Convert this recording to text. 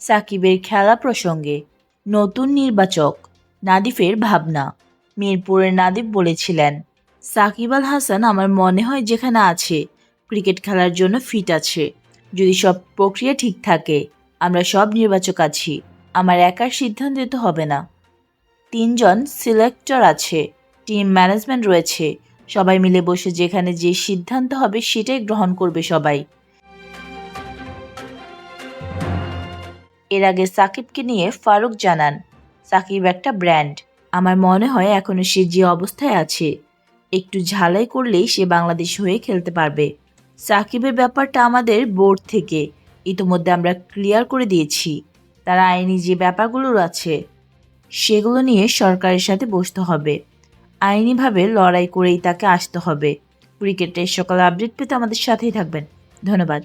সাকিবের খেলা প্রসঙ্গে নতুন নির্বাচক নাদিফের ভাবনা। মিরপুরের নাদিফ বলেছিলেন, সাকিব আল হাসান আমার মনে হয় যেখানে আছে ক্রিকেট খেলার জন্য ফিট আছে। যদি সব প্রক্রিয়া ঠিক থাকে, আমরা সব নির্বাচক আছি, আমার একার সিদ্ধান্ত দিতে হবে না। 3জন সিলেক্টর আছে, টিম ম্যানেজমেন্ট রয়েছে, সবাই মিলে বসে যেখানে যে সিদ্ধান্ত হবে সেটাই গ্রহণ করবে সবাই। এর আগে সাকিবকে নিয়ে ফারুক জানান, সাকিব একটা ব্র্যান্ড। আমার মনে হয় এখনো সে যে অবস্থায় আছে, একটু ঝালাই করলেই সে বাংলাদেশ হয়ে খেলতে পারবে। সাকিবের ব্যাপারটা আমাদের বোর্ড থেকে ইতোমধ্যে আমরা ক্লিয়ার করে দিয়েছি। তারা আইনি যে ব্যাপারগুলো আছে সেগুলো নিয়ে সরকারের সাথে বসতে হবে। আইনিভাবে লড়াই করেই তাকে আসতে হবে। ক্রিকেটের সকল আপডেট পেতে আমাদের সাথেই থাকবেন। ধন্যবাদ।